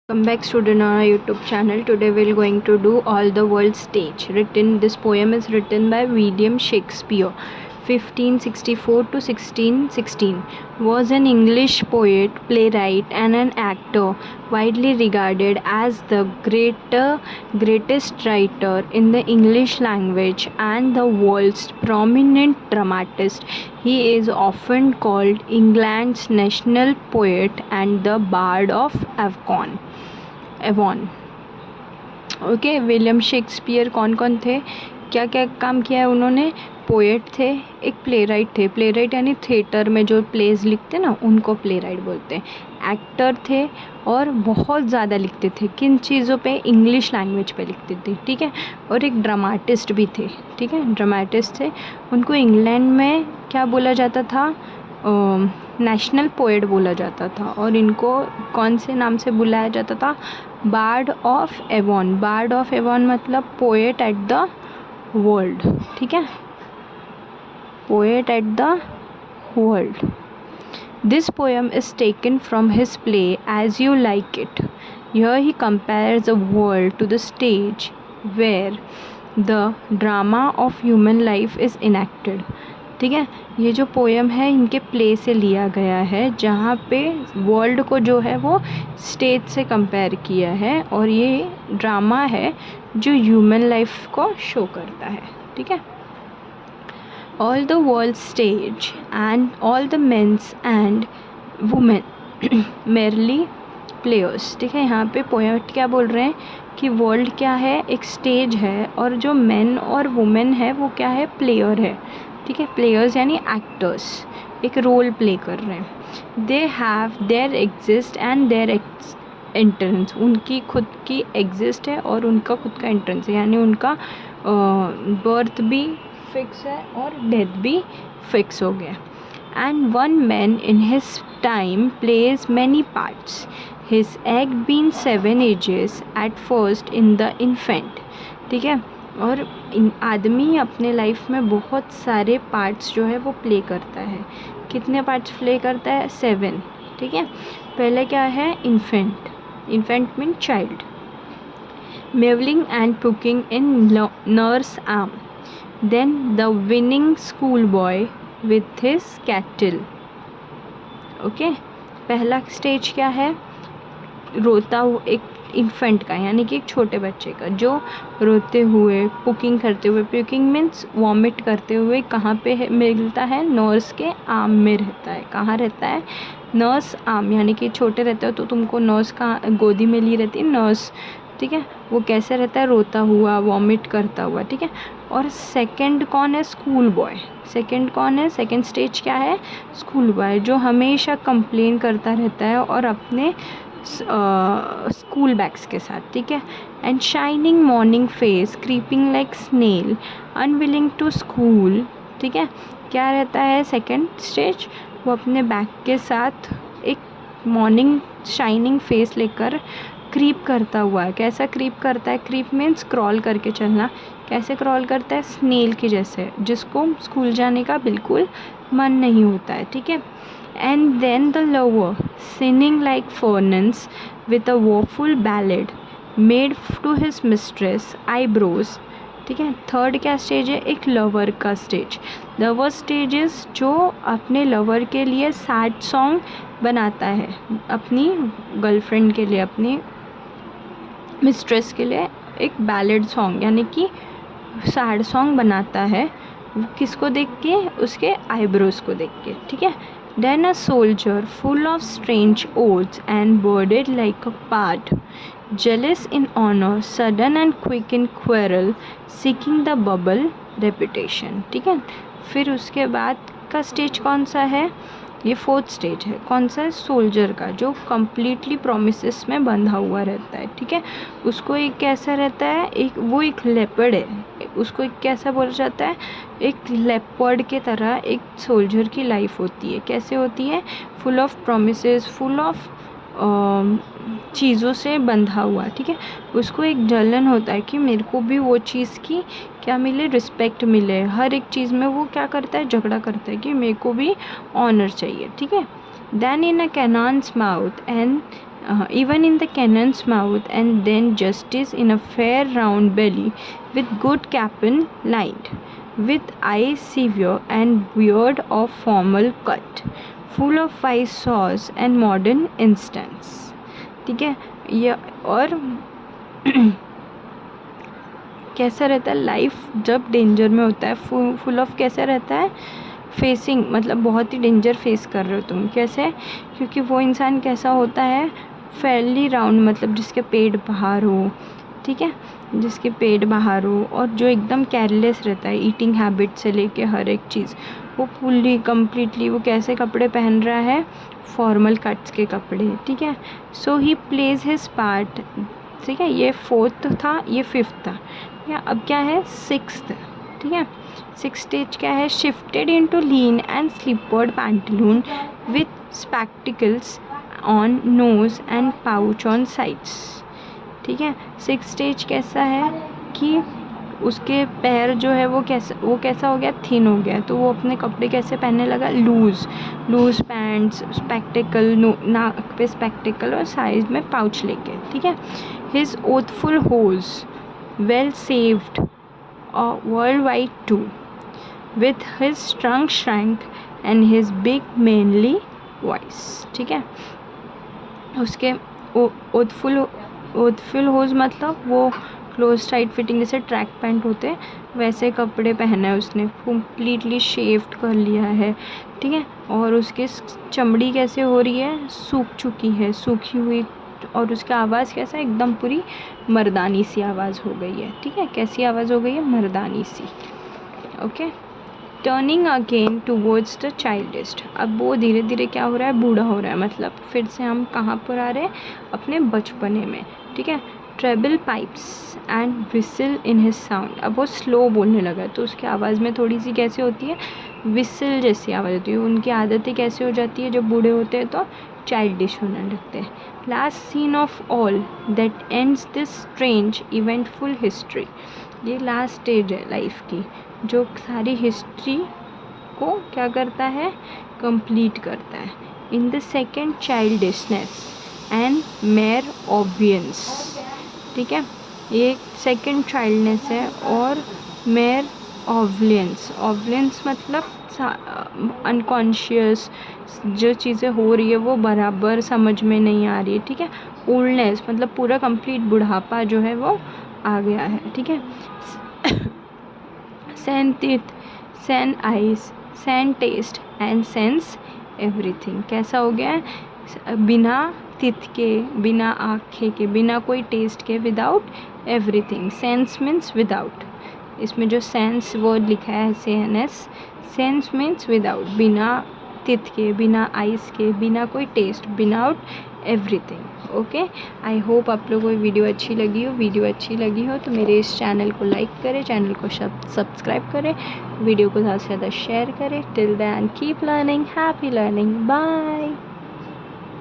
Welcome back, student, on our YouTube channel. Today we're going to do All the World Stage. This poem is written by William Shakespeare, 1564 to 1616. Was an English poet, playwright, and an actor, widely regarded as the greatest writer in the English language and the world's prominent dramatist. He is often called England's national poet and the Bard of Avon. Okay, William Shakespeare कौन थे, क्या क्या काम किया है उन्होंने? Poet थे, एक प्लेराइट थे. प्लेराइट यानी थिएटर में जो प्लेज लिखते ना उनको प्लेराइट बोलते हैं. एक्टर थे और बहुत ज़्यादा लिखते थे. किन चीज़ों पे? इंग्लिश लैंग्वेज पे लिखते थे. ठीक है. और एक ड्रामाटिस्ट भी थे. ठीक है, ड्रामाटिस्ट थे. उनको इंग्लैंड में क्या बोला जाता था? नेशनल पोएट बोला जाता था. और इनको कौन से नाम से बुलाया जाता था? Bard of Avon. Bard of Avon मतलब पोएट एट द वर्ल्ड. ठीक है, poet at the world. This poem is taken from his play as you like it. Here he compares the world to the stage where the drama of human life is enacted. ठीक है, ये जो poem है इनके play से लिया गया है जहाँ पे वर्ल्ड को जो है वो स्टेज से कंपेयर किया है और ये ड्रामा है जो ह्यूमन लाइफ को शो करता है. ठीक है. All the world stage and all the men's and women merely players. ठीक है, यहाँ पे पोएट क्या बोल रहे हैं कि वर्ल्ड क्या है? एक स्टेज है और जो मेन और वुमेन है वो क्या है? प्लेयर है. ठीक है, प्लेयर्स यानी एक्टर्स, एक रोल प्ले कर रहे हैं. They have their exist and their entrance. उनकी खुद की एग्जिस्ट है और उनका खुद का एंट्रेंस है, यानी उनका बर्थ भी फिक्स है और डेथ भी फिक्स हो गया. And one man in his time plays many parts, his एग being 7 ages at first in the infant. ठीक है, और आदमी अपने लाइफ में बहुत सारे पार्ट्स जो है वो प्ले करता है. कितने पार्ट्स प्ले करता है? 7. ठीक है, पहले क्या है? Infant. Infant mean child. Mewling and puking in nurse arm. Then the whining school boy with his कैटल. ओके, पहला स्टेज क्या है? रोता हुआ एक इन्फेंट का, यानी कि एक छोटे बच्चे का जो रोते हुए, पुकिंग करते हुए. पुकिंग मीन्स वॉमिट करते हुए. कहाँ पे मिलता है? नर्स के आर्म में रहता है. कहाँ रहता है? Nurse arm. यानी कि छोटे रहते हो तो तुमको नर्स का गोदी में ली रहती है नर्स. ठीक है, वो कैसे रहता है? रोता हुआ, वॉमिट करता हुआ. ठीक है. और सेकंड कौन है? School boy. सेकंड कौन है? सेकंड स्टेज क्या है? स्कूल बॉय, जो हमेशा कंप्लेन करता रहता है और अपने स्कूल बैग्स के साथ. ठीक है. And shining morning face creeping like snail unwilling to school. ठीक है, क्या रहता है सेकंड स्टेज? वो अपने बैग के साथ एक मॉर्निंग शाइनिंग फेस लेकर क्रीप करता हुआ है. कैसा क्रीप करता है? क्रीप मीन्स क्रॉल करके चलना. कैसे क्रॉल करता है? स्नेल के जैसे, जिसको स्कूल जाने का बिल्कुल मन नहीं होता है. ठीक है. And then the lover, singing like furnace with a woeful ballad, made to his mistress eyebrows. ठीक है. थर्ड क्या स्टेज है? एक लवर का स्टेज. लवर स्टेजेस जो अपने लवर के लिए सैड सॉन्ग बनाता है, अपनी गर्लफ्रेंड के लिए, अपनी मिस्ट्रेस के लिए एक बैलेड सॉन्ग यानी कि सैड सॉन्ग बनाता है. किसको देख के? उसके आईब्रोज को देख के. ठीक है. Then a soldier, full of strange oaths and worded like a bard, jealous in honor, sudden and quick in quarrel, seeking the bubble reputation. ठीक है. फिर उसके बाद का स्टेज कौन सा है? ये फोर्थ स्टेज है. कौन सा है? सोल्जर का, जो कम्प्लीटली प्रोमिसेस में बंधा हुआ रहता है. ठीक है. उसको एक कैसा रहता है? वो एक लेपर्ड है. उसको एक कैसा बोला जाता है? एक लेपर्ड के तरह एक सोल्जर की लाइफ होती है. कैसे होती है? Full of promises, full of चीज़ों से बंधा हुआ. ठीक है. उसको एक जलन होता है कि मेरे को भी वो चीज़ की क्या मिले? रिस्पेक्ट मिले. हर एक चीज़ में वो क्या करता है? झगड़ा करता है कि मेरे को भी ऑनर चाहिए. ठीक है. Then in a cannon's mouth and even in the cannon's mouth, and then justice in a fair round belly, with good capon lined, with eyes severe and beard of formal cut, full of wise saws and modern instance. ठीक है, ये और कैसा रहता है life जब danger में होता है, फुल ऑफ कैसा रहता है, फेसिंग, मतलब बहुत ही डेंजर फेस कर रहे हो तुम, कैसे, क्योंकि वो इंसान कैसा होता है, फेयरली राउंड, मतलब जिसके पेट बाहर हो, ठीक है, जिसके पेट बाहर हो, और जो एकदम केयरलेस रहता है, ईटिंग हैबिट से लेके हर एक चीज़, वो फुल्ली कम्प्लीटली वो कैसे कपड़े पहन रहा है, फॉर्मल कट्स के कपड़े, ठीक है. सो ही प्लेज हिज पार्ट, ठीक है, ये 4th था, ये 5th था, या अब क्या है 6th, ठीक है. 6th स्टेज क्या है, shifted into lean and slippered pantaloon with spectacles on nose and pouch on sides, ठीक है. 6th स्टेज कैसा है कि उसके पैर जो है वो कैसा हो गया, थिन हो गया, तो वो अपने कपड़े कैसे पहनने लगा, लूज पैंट्स, स्पेक्टिकल, नाक पे स्पेक्टिकल और साइड में पाउच लेके, ठीक है. His youthful hose well saved world wide too, with his trunk shrank and his big manly voice, ठीक है. उसके ओथफुल होज मतलब वो क्लोज टाइट फिटिंग, जैसे ट्रैक पैंट होते वैसे कपड़े पहना है उसने, कम्प्लीटली शेव्ड कर लिया है, ठीक है. और उसकी चमड़ी कैसे हो रही है, सूख चुकी है, सूखी हुई, और उसका आवाज़ कैसा, एकदम पूरी मर्दानी सी आवाज़ हो गई है, ठीक है. कैसी आवाज़ हो गई है, मर्दानी सी. Okay. Turning again towards the childish, अब वो धीरे धीरे क्या हो रहा है, बूढ़ा हो रहा है, मतलब फिर से हम कहाँ पर आ रहे हैं, अपने बचपने में, ठीक है. Treble pipes and whistle in his sound, अब वो स्लो बोलने लगा, तो उसकी आवाज़ में थोड़ी सी कैसी होती है, विसल जैसी आवाज़ होती है. उनकी आदतें कैसे हो जाती है, जब बूढ़े होते हैं तो चाइल्डिश होने लगते हैं. Last scene of all that ends this strange eventful history, ये लास्ट स्टेज है लाइफ की, जो सारी हिस्ट्री को क्या करता है, कंप्लीट करता है. In the second childishness and mere ऑब्वियंस, ठीक है, ये सेकेंड चाइल्डनेस है, और मेयर ऑब्वियंस मतलब अनकॉन्शियस, जो चीज़ें हो रही है वो बराबर समझ में नहीं आ रही है, ठीक है. ओल्डनेस मतलब पूरा कंप्लीट बुढ़ापा जो है वो आ गया है, ठीक है. Sans teeth, sans eyes, sans taste and sans everything, कैसा हो गया है, बिना तिथ के, बिना आँखें के, बिना कोई टेस्ट के, without everything. Sense means without, इसमें जो सेंस वर्ड लिखा है CNS, सेंस मीन्स विदाउट, बिना तिथ के, बिना आइज़ के, बिना कोई taste, without everything. Okay, I hope आप लोगों को वीडियो अच्छी लगी हो. वीडियो अच्छी लगी हो तो मेरे इस चैनल को लाइक करें, चैनल को सब्सक्राइब करें, वीडियो को ज़्यादा से ज़्यादा शेयर करें. Till then keep learning, happy learning, bye.